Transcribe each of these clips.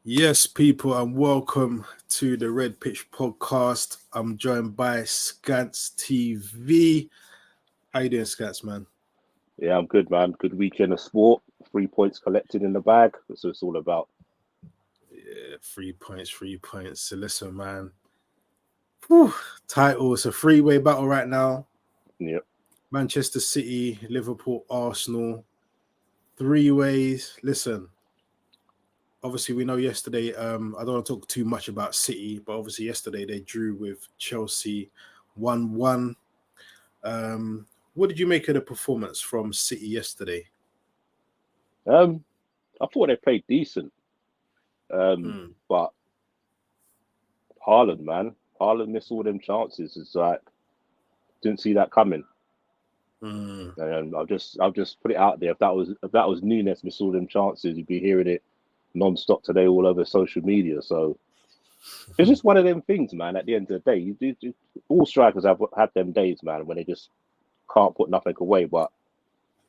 Yes, people, and welcome to the Red Pitch Podcast. I'm joined by Scants TV. How you doing, Scants, man? Yeah, I'm good, man. Good weekend of sport. 3 points collected in the bag. That's what it's all about. Yeah, 3 points, 3 points. So listen, man. Whew, title. It's a three-way battle right now. Yep. Manchester City, Liverpool, Arsenal. Three ways. Listen, obviously we know yesterday. I don't want to talk too much about City, but obviously yesterday they drew with Chelsea, 1-1. What did you make of the performance from City yesterday? Um, I thought they played decent. Mm, But Haaland, man, Haaland missed all them chances. It's like didn't see that coming. mm, And I'll just put it out there. If that was Nunes missed all them chances, you'd be hearing it non-stop today all over social media. So it's just one of them things, man. At the end of the day, all strikers have had them days, man, when they just can't put nothing away. But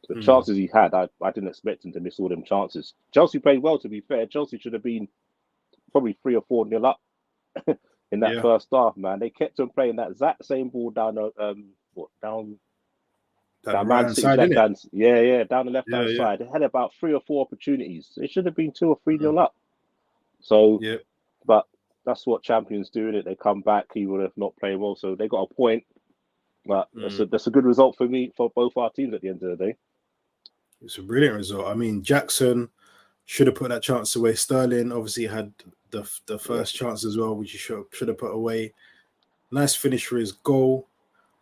the mm. chances he had, I didn't expect him to miss all them chances. Chelsea played well, to be fair. Chelsea should have been probably 3 or 4 nil up in that Yeah, first half, man. They kept on playing that exact same ball down the down the down right Man hand City's side, left innit? hand, yeah, down the left Yeah, hand yeah, side. They had about 3 or 4 opportunities. It should have been 2 or 3 mm, nil up. So, yeah, but that's what champions do. It they come back even if not playing well. So they got a point. But that's mm. a good result for me for both our teams at the end of the day. It's a brilliant result. I mean, Jackson should have put that chance away. Sterling obviously had the Yeah, first chance as well, which he should have put away. Nice finish for his goal.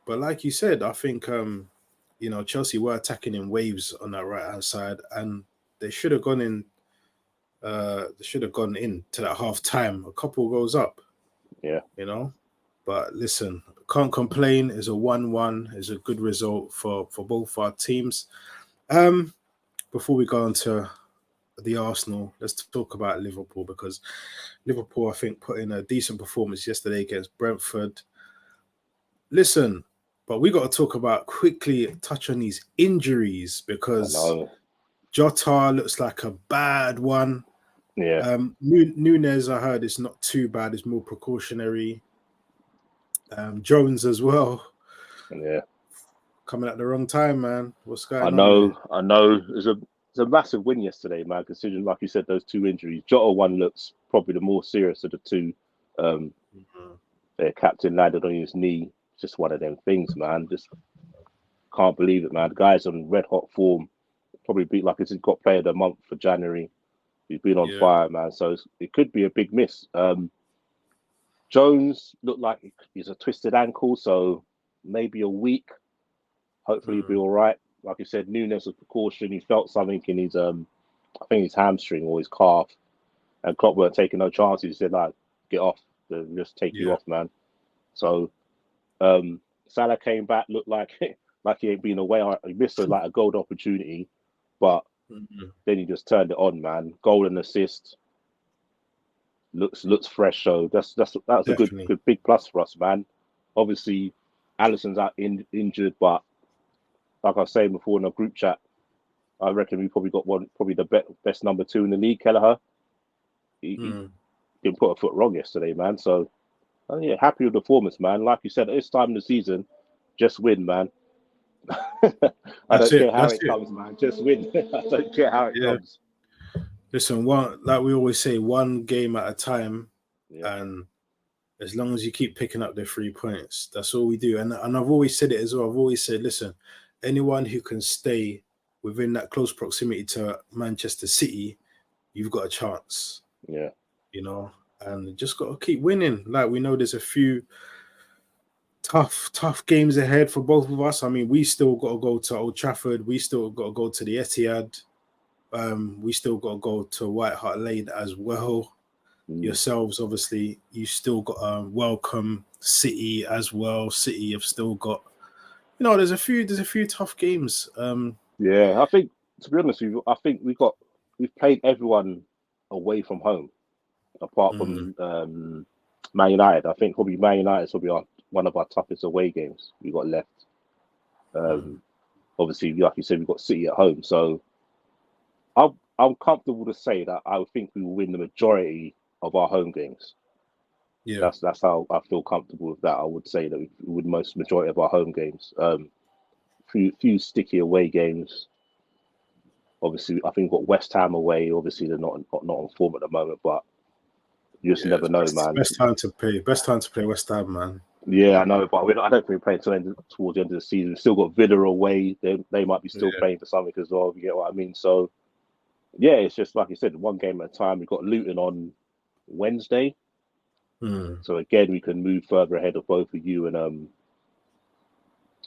But like you said, I think Chelsea were attacking in waves on that right hand side, and they should have gone in. They should have gone in to that half time. A couple goes up, yeah. you know. But listen, can't complain. It's a 1-1. It's a good result for both our teams. Um, Before we go on to the Arsenal, let's talk about Liverpool because Liverpool, I think, put in a decent performance yesterday against Brentford. Listen, but we got to talk about quickly touch on these injuries I because know. Jota looks like a bad one. Yeah, Nunes, I heard, is not too bad. It's more precautionary. Jones as well, yeah. coming at the wrong time, man. What's I going on there? know, I know. It's a massive win yesterday, man. Considering, like you said, those two injuries. Jota one looks probably the more serious of the two. Um, Mhm. their captain landed on his knee. Just one of them things, man. Just can't believe it, man. The guy's on red hot form. Probably beat like he's got player of the month for January. He's been on Yeah. fire, man. So it could be a big miss. Jones looked like he's a twisted ankle, so maybe a week. Hopefully he'll be Mm. all right. Like you said, Nunes was precaution. He felt something in his I think his hamstring or his calf, and Klopp weren't taking no chances. He said, "Like, get off. They'll just take you Yeah. off, man." So Salah came back, looked like like he ain't been away. He missed like a gold opportunity, but Mhm. then he just turned it on, man. Goal and assist, looks fresh. So that's a Definitely. good big plus for us, man. Obviously, Allison's out injured, but like I was saying before in a group chat, I reckon we probably got probably the best number two in the league. Kelleher, he Mm. didn't put a foot wrong yesterday, man. So yeah, happy with the performance, man. Like you said, at this time of the season, just win, man. I That's don't it. care how That's it it. comes, man. Just win. I don't care how it Yeah. comes. Listen, one like we always say, one game at a time, Yeah, and as long as you keep picking up the 3 points, that's all we do. And I've always said it as well. I've always said, listen, anyone who can stay within that close proximity to Manchester City, you've got a chance, yeah, you know. And just got to keep winning. Like we know, there's a few tough games ahead for both of us. I mean, we still got to go to Old Trafford. We still got to go to the Etihad. We still got to go to White Hart Lane as well. mm, Yourselves, obviously, you still got welcome City as well. City have still got, there's a few tough games. yeah. I think to be honest with you, I think we've played everyone away from home apart Mm, from Man United. I think probably Man United will be one of our toughest away games we got left. mm, Um, Obviously, like you said, we've got City at home, so I'm comfortable to say that I think we will win the majority of our home games. Yeah. That's how I feel comfortable with that. I would say that we win most majority of our home games. Few sticky away games. Obviously, I think we've got West Ham away. Obviously, they're not on form at the moment, but you just never know, man. Best time to play. Best time to play West Ham, man. Yeah, I know, but I don't think we're playing towards the end of the season. We've still got Villa away. They might be still playing for something as well. You get what I mean? So, yeah, it's just like you said, one game at a time. We've got Luton on Wednesday. So again, we can move further ahead of both of you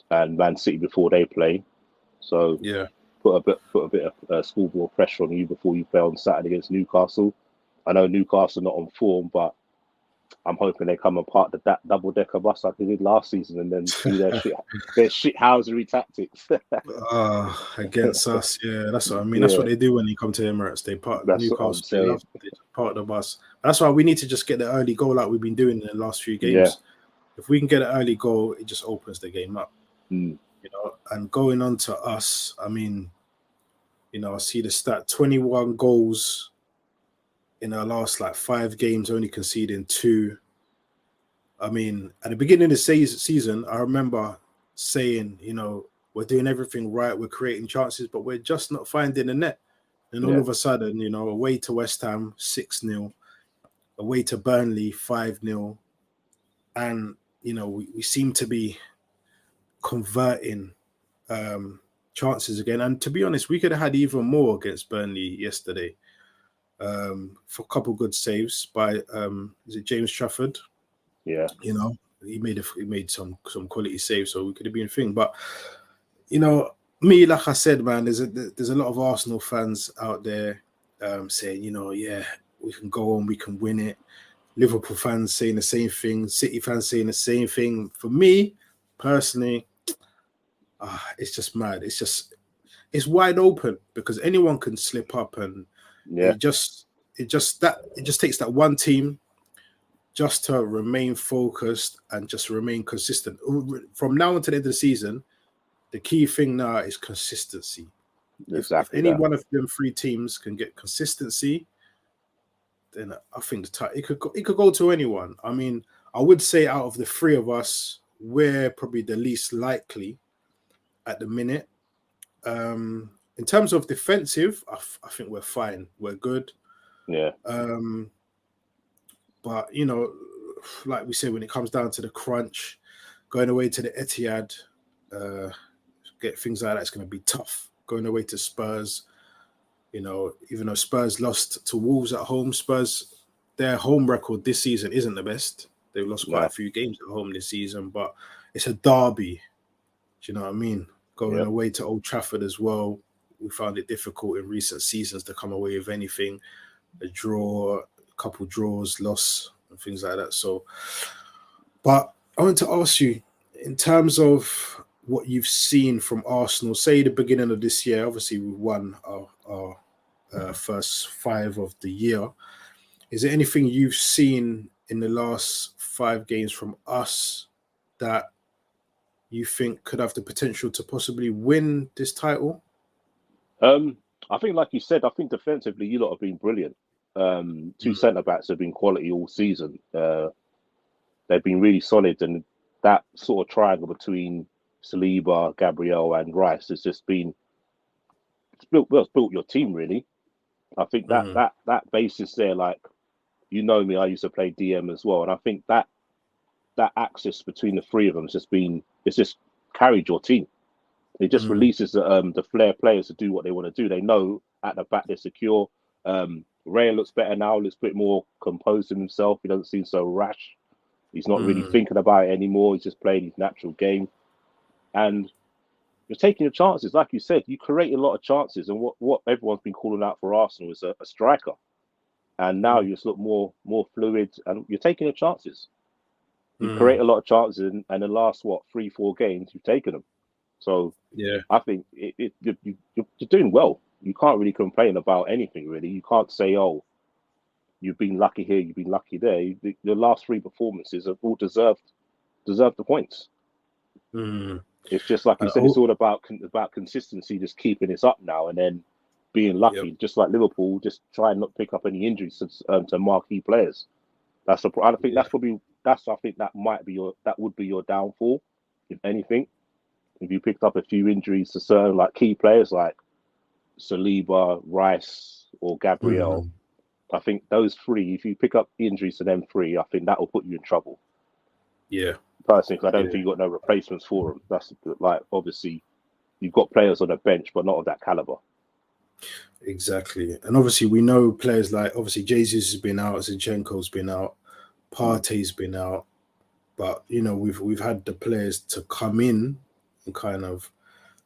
and Man City before they play. So Yeah. put a bit of schoolboy pressure on you before you play on Saturday against Newcastle. I know Newcastle not on form, but I'm hoping they come and part the double decker bus like they did last season, and then do their shithousery tactics. Against us, yeah, that's what I mean. Yeah. That's what they do when they come to Emirates. They part That's what I'm Newcastle. They saying. just part the bus. That's why we need to just get the early goal like we've been doing in the last few games. Yeah. If we can get an early goal, it just opens the game up. Mm. You know, and going on to us, I mean, you know, I see the stat: 21 goals in our last like 5 games, only conceding 2. I mean, at the beginning of the season, I remember saying, you know, we're doing everything right, we're creating chances, but we're just not finding the net. And all of a sudden, you know, away to West Ham, 6-0, away to Burnley, 5-0. And, you know, we seem to be converting chances again. And to be honest, we could have had even more against Burnley yesterday for a couple good saves by, is it James Trafford? Yeah. You know, he made some quality saves, so we could have been a thing. But you know, me, like I said, man, there's a lot of Arsenal fans out there saying, you know, yeah, we can go on, we can win it. Liverpool fans saying the same thing, City fans saying the same thing. For me, personally, it's just mad. It's wide open because anyone can slip up, and it just takes that one team just to remain focused and just remain consistent. From now until the end of the season, the key thing now is consistency. If any one of them 3 teams can get consistency, then I think it could go to anyone. I mean, I would say out of the 3 of us, we're probably the least likely at the minute. In terms of defensive, I think we're fine. We're good. Yeah. But you know, like we said, when it comes down to the crunch, going away to the Etihad, get things like that, it's going to be tough. Going away to Spurs, you know, even though Spurs lost to Wolves at home, Spurs, their home record this season isn't the best. They've lost quite a few games at home this season, but it's a derby. Do you know what I mean? Going away to Old Trafford as well, we found it difficult in recent seasons to come away with anything. A draw, a couple draws, loss, and things like that. So, but I want to ask you, in terms of what you've seen from Arsenal, say the beginning of this year, obviously we won our first 5 of the year. Is there anything you've seen in the last 5 games from us that you think could have the potential to possibly win this title? I think, like you said, I think defensively you lot have been brilliant. 2 centre-backs have been quality all season. They've been really solid, and that sort of triangle between Saliba, Gabriel, and Rice has just been built your team really. I think that basis there, like, you know me, I used to play DM as well, and I think that axis between the 3 of them it's just carried your team. It just releases the flair players to do what they want to do. They know at the back they're secure. Ray looks better now, looks a bit more composed in himself. He doesn't seem so rash. He's not really thinking about it anymore. He's just playing his natural game. And you're taking your chances. Like you said, you create a lot of chances. And what everyone's been calling out for Arsenal is a striker. And now you just look more fluid, and you're taking your chances. You create a lot of chances, and the last 3-4 games you've taken them. So I think you're doing well. You can't really complain about anything really. You can't say, oh, you've been lucky here, you've been lucky there. The last 3 performances have all deserved the points. It's just like you said. It's all about consistency, just keeping this up now, and then being lucky, just like Liverpool, just try and not pick up any injuries to marquee players. I think that's probably I think that would be your downfall, if anything. If you picked up a few injuries to certain like key players like Saliba, Rice, or Gabriel, I think those three, if you pick up injuries to them three, I think that will put you in trouble. Yeah. Personally, because I don't think you've got no replacements for them. That's like, obviously, you've got players on the bench, but not of that caliber. Exactly. And obviously, we know players like, obviously, Jesus has been out, Zinchenko's been out, Partey's been out. But, you know, we've had the players to come in and kind of,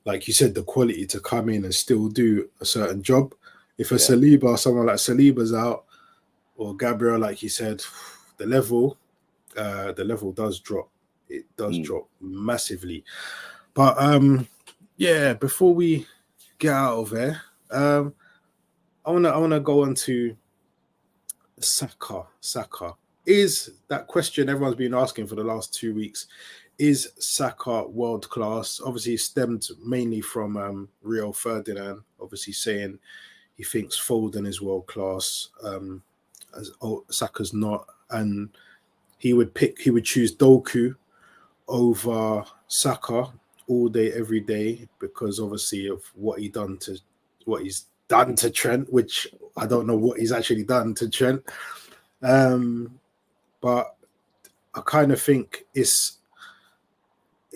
like you said, the quality to come in and still do a certain job. If a Saliba, someone like Saliba's out, or Gabriel, like you said, the level does drop. It does drop massively. But yeah, before we get out of there, I wanna go on to Saka. Saka. Is that question everyone's been asking for the last 2 weeks? Is Saka world class? Obviously, it stemmed mainly from Rio Ferdinand, obviously saying he thinks Foden is world class, as Saka's not, and he would choose Doku over Saka all day, every day, because obviously of what he's done to Trent, which I don't know what he's actually done to Trent. But I kind of think it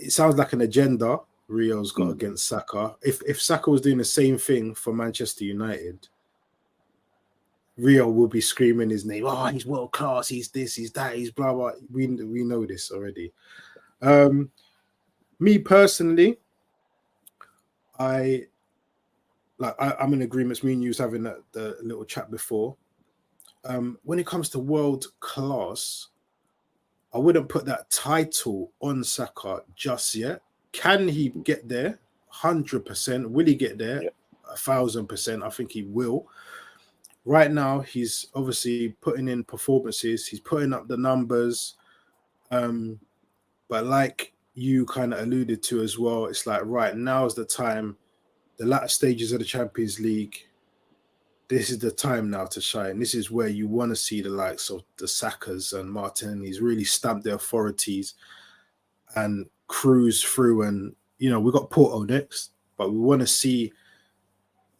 sounds like an agenda Rio's got against Saka. If Saka was doing the same thing for Manchester United, Rio will be screaming his name. Oh, he's world class. He's this. He's that. He's blah blah. We know this already. Me personally, I'm in agreement. Me and you was having the little chat before. When it comes to world class, I wouldn't put that title on Saka just yet. Can he get there? 100%. Will he get there? 1,000%. I think he will. Right now, he's obviously putting in performances. He's putting up the numbers. But like you kind of alluded to as well, it's like, right, now is the time, the latter stages of the Champions League, this is the time now to shine. This is where you want to see the likes of the Sakas and Martinelli's really stamp their authorities and cruise through. And, you know, we've got Porto next, but we want to see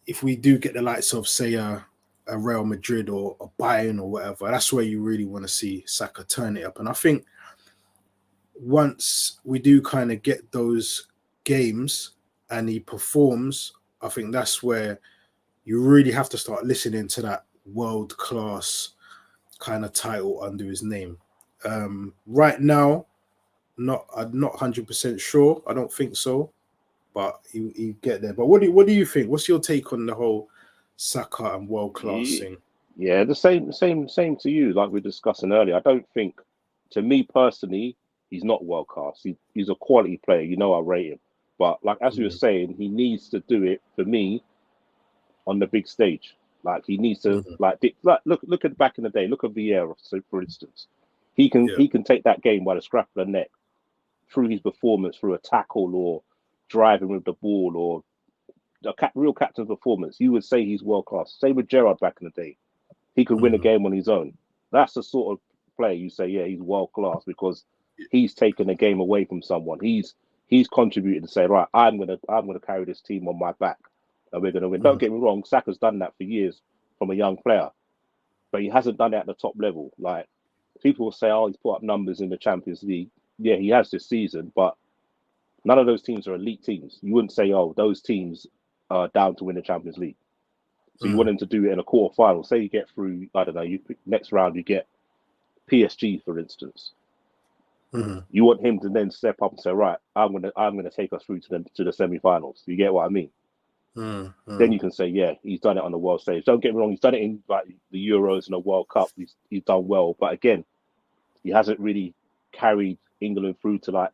if we do get the likes of, say, a Real Madrid or a Bayern or whatever. That's where you really want to see Saka turn it up. And I think once we do kind of get those games and he performs, I think that's where you really have to start listening to that world-class kind of title under his name. Right now, I'm not 100% sure. I don't think so, but he get there. But what do you think? What's your take on the whole Saka and world-class thing? Yeah, the same to you, like we were discussing earlier. I don't think, to me personally, he's not world-class. He's a quality player. You know I rate him. But like as you were saying, he needs to do it, for me, on the big stage. Like he needs to look at back in the day. Look at Vieira, so for instance, he can take that game by the scruff of the neck through his performance, through a tackle or driving with the ball or a real captain performance. You would say he's world class. Same with Gerrard back in the day. He could win a game on his own. That's the sort of player you say, yeah, he's world class because he's taken a game away from someone. He's contributed to say, right, I'm gonna carry this team on my back. And we're going to win. Don't get me wrong, Saka's done that for years from a young player, but he hasn't done it at the top level. Like people will say, oh, he's put up numbers in the Champions League. Yeah, he has this season, but none of those teams are elite teams. You wouldn't say, oh, those teams are down to win the Champions League. So you want him to do it in a quarter-final. Say you get through, I don't know, next round you get PSG, for instance. You want him to then step up and say, right, I'm gonna take us through to the semi-finals. You get what I mean? Then you can say, yeah, he's done it on the world stage. Don't get me wrong, he's done it in like the Euros and the World Cup. He's done well, but again, he hasn't really carried England through to like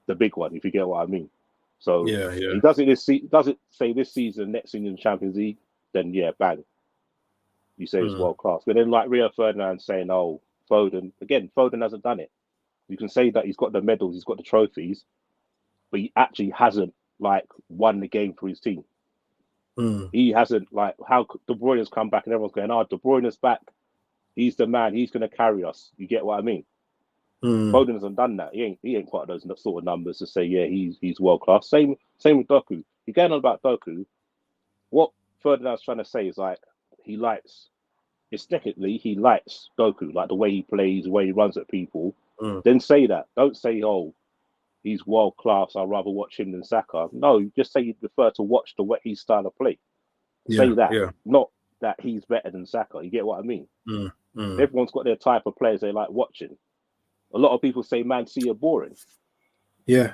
the big one. If you get what I mean. So he does it say this season, next season in the Champions League, then yeah, bang, you say he's world class. But then like Rio Ferdinand saying, oh, Foden hasn't done it. You can say that he's got the medals, he's got the trophies, but he actually hasn't like won the game for his team. He hasn't, like, how De Bruyne's come back and everyone's going, "Oh, De Bruyne's back. He's the man. He's going to carry us." You get what I mean? Foden hasn't done that. He ain't quite those sort of numbers to say, yeah, he's world class. Same with Doku. You're going on about Doku. What Ferdinand's trying to say is, like, aesthetically, he likes Doku, like the way he plays, the way he runs at people. Then say that. Don't say, "Oh, he's world class. I'd rather watch him than Saka." No, just say you prefer to watch his style of play. Say that, not that he's better than Saka. You get what I mean? Everyone's got their type of players they like watching. A lot of people say Man City are boring. Yeah.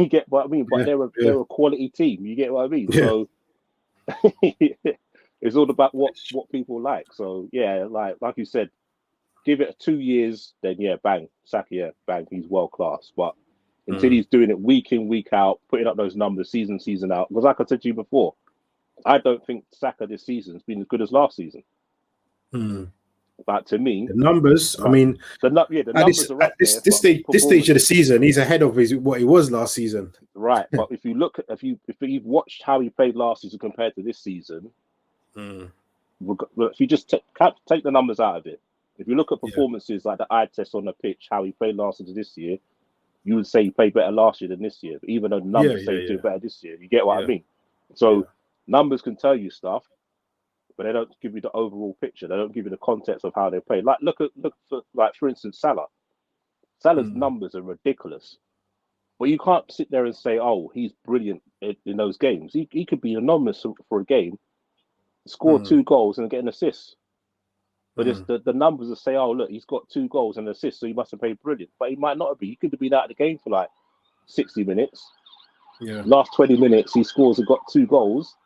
You get what I mean? But they're a quality team. You get what I mean? Yeah. So it's all about what people like. So yeah, like you said, give it 2 years, then yeah, bang, Saka, bang, he's world class. But until he's doing it week in, week out, putting up those numbers season out, because like I said to you before, I don't think Saka this season has been as good as last season. But to me, the numbers, I mean, the numbers are up this there. This stage of the season, he's ahead of what he was last season. Right, but if you look at if you've watched how he played last season compared to this season, if you just take the numbers out of it, if you look at performances like the eye test on the pitch, how he played last season to this year, you would say he played better last year than this year. But even though the numbers say he's doing better this year, you get what I mean. So numbers can tell you stuff, but they don't give you the overall picture. They don't give you the context of how they play. Like look for instance, Salah. Salah's numbers are ridiculous, but you can't sit there and say, "Oh, he's brilliant in those games." He could be anonymous for a game, score 2 goals and get an assist. But it's the numbers that say, "Oh, look, he's got 2 goals and an assist, so he must have played brilliant." But he might not have been. He could have been out of the game for like 60 minutes. Yeah. Last 20 minutes, he scores and got 2 goals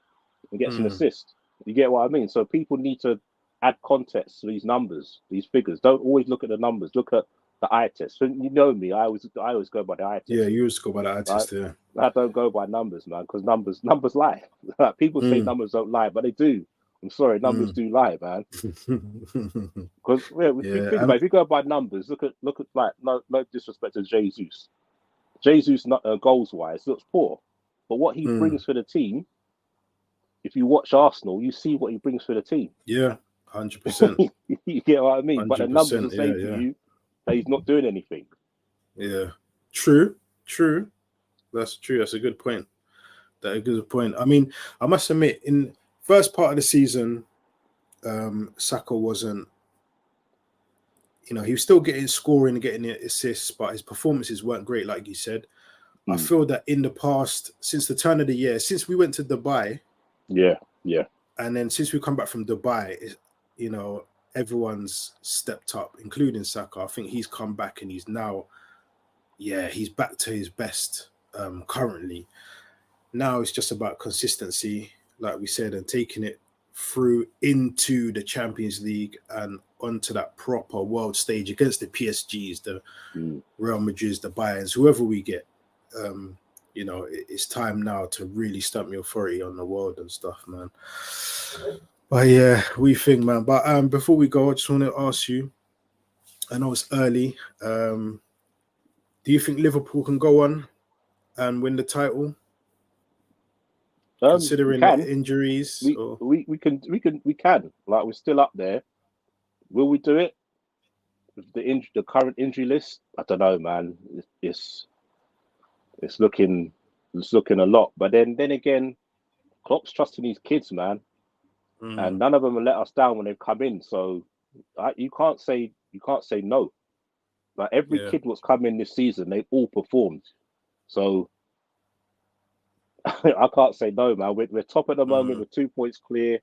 and gets an assist. You get what I mean? So people need to add context to these numbers, these figures. Don't always look at the numbers. Look at the eye test. So you know me. I always go by the eye test. Yeah, you always go by the eye test. Right? Yeah. I don't go by numbers, man, because numbers lie. People say numbers don't lie, but they do. I'm sorry, numbers do lie, man. Because if you go by numbers, look at like no disrespect to Jesus. Jesus goals wise looks poor, but what he brings for the team. If you watch Arsenal, you see what he brings for the team. Yeah, 100%. You get what I mean? But the numbers will say to you that he's not doing anything. Yeah, true. That's true. That's a good point. That's a good point. I mean, I must admit, in first part of the season, Saka wasn't. He was still getting scoring, getting assists, but his performances weren't great, like you said. I feel that in the past, since the turn of the year, since we went to Dubai. Yeah. And then since we come back from Dubai, everyone's stepped up, including Saka. I think he's come back and he's now, he's back to his best currently. Now it's just about consistency, like we said, and taking it through into the Champions League and onto that proper world stage against the PSGs, the Real Madrids, the Bayerns, whoever we get. It's time now to really stamp your authority on the world and stuff, man. But yeah, we think, man. But before we go, I just want to ask you, I know it's early. Do you think Liverpool can go on and win the title? Considering the injuries? We can. Like, we're still up there. Will we do it? With the current injury list? I don't know, man. It's looking a lot, but then again, Klopp's trusting these kids, man, and none of them will let us down when they come in. So you can't say no. Like, every kid what's come in this season, they've all performed. So I can't say no, man. We're top at the moment. We're 2 points clear.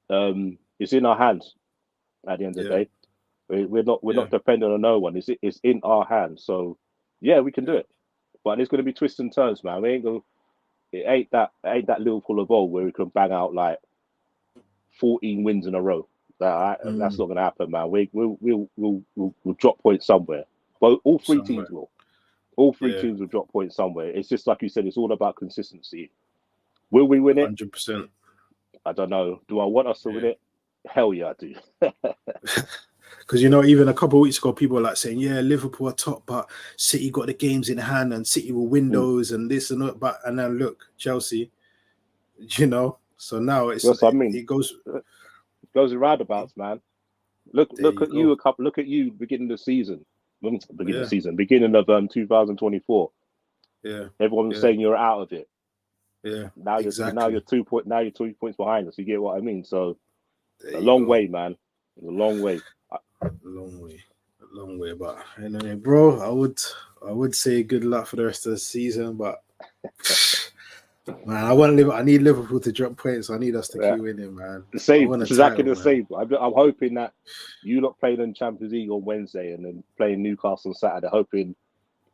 It's in our hands. At the end of the day, we're not dependent on no one. It's in our hands. So yeah, we can do it. But there's going to be twists and turns, man. It ain't that Liverpool of old where we can bang out like 14 wins in a row. That's not going to happen, man. We'll drop points somewhere. But all three teams will. All three teams will drop points somewhere. It's just like you said. It's all about consistency. Will we win it? 100%. I don't know. Do I want us to win it? Hell yeah, I do. Because, even a couple of weeks ago, people were like saying, yeah, Liverpool are top, but City got the games in hand and City will win those and this and that. And then look, Chelsea, you know. So now Yes, I mean, it goes. it goes in roundabouts, man. Look There you at you go. look at you beginning of the season. Yeah, Beginning of 2024. yeah, Everyone was yeah, saying you're out of it. yeah. Now Exactly. you're 2 points behind us. You get what I mean? So There a you long go. way, man. It's a long way. A long way, a long way. But anyway, bro, I would say good luck for the rest of the season. But man, I need Liverpool to drop points. I need us to Yeah, keep winning, man. the I same. want a It's exactly title, the man. same. I'm hoping that you lot playing in Champions League on Wednesday and then playing Newcastle on Saturday. Hoping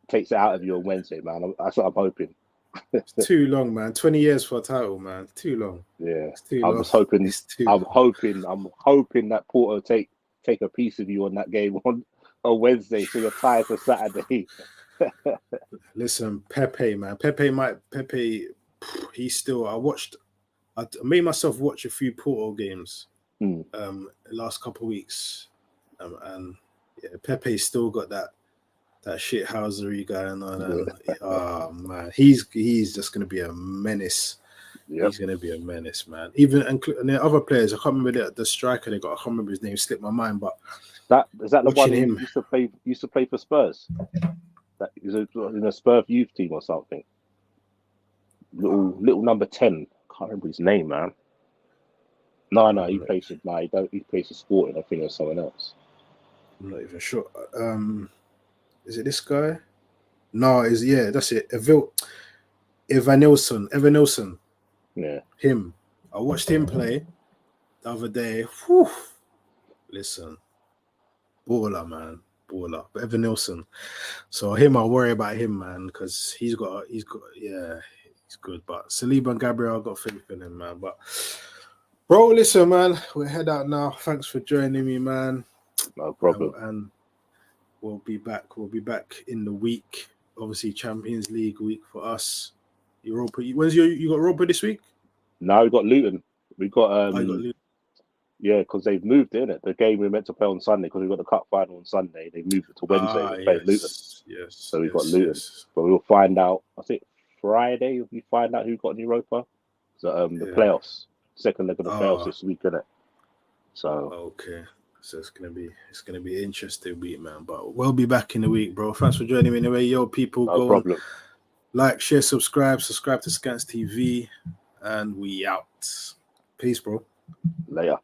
takes it out of you on Wednesday, man. That's what I'm hoping. It's too long, man. 20 years for a title, man. Too long. Yeah, It's too I'm long. just hoping. It's too long. I'm hoping that Porto take a piece of you on that game on Wednesday, so you're tired for Saturday. Listen, Pepe, man. Pepe. He's still. I made myself watch a few Porto games. Hmm. The last couple of weeks, and yeah, Pepe's still got that shithousery going on, and oh man, he's just gonna be a menace. Yep. He's gonna be a menace, man. Even and the other players, I can't remember the striker they got. I can't remember his name. Slipped my mind, but That is that the one watching who him, used to play for Spurs. That is in a Spurs youth team or something. Little number 10. Can't remember his name, man. No, he plays for he plays for Sporting. I think, or someone else. I'm not even sure. Is it this guy? No, that's it. Evan Nilsson. Yeah. Him. I watched him play the other day. Whew. Listen, baller, man, baller. But Evan Nilsson. So him, I worry about him, man, because he's good. But Saliba and Gabriel, I got faith in him, man. But bro, listen, man, we're head out now. Thanks for joining me, man. No problem. And we'll be back. We'll be back in the week. Obviously, Champions League week for us. Europa. You got Europa this week? Now we got Luton. We got I got Luton. Yeah, because they've moved it. The game we were meant to play on Sunday because we got the cup final on Sunday. They moved it to Wednesday. We're playing Luton. Yes. So we've got Luton. But we'll find out. I think Friday we find out who got in Europa. So the playoffs, second leg of the playoffs this week, isn't it? So okay. So it's gonna be an interesting week, man. But we'll be back in the week, bro. Thanks for joining me anyway. Yo, people, no problem. Like, share, subscribe to Scans TV, and we out. Peace, bro. Later.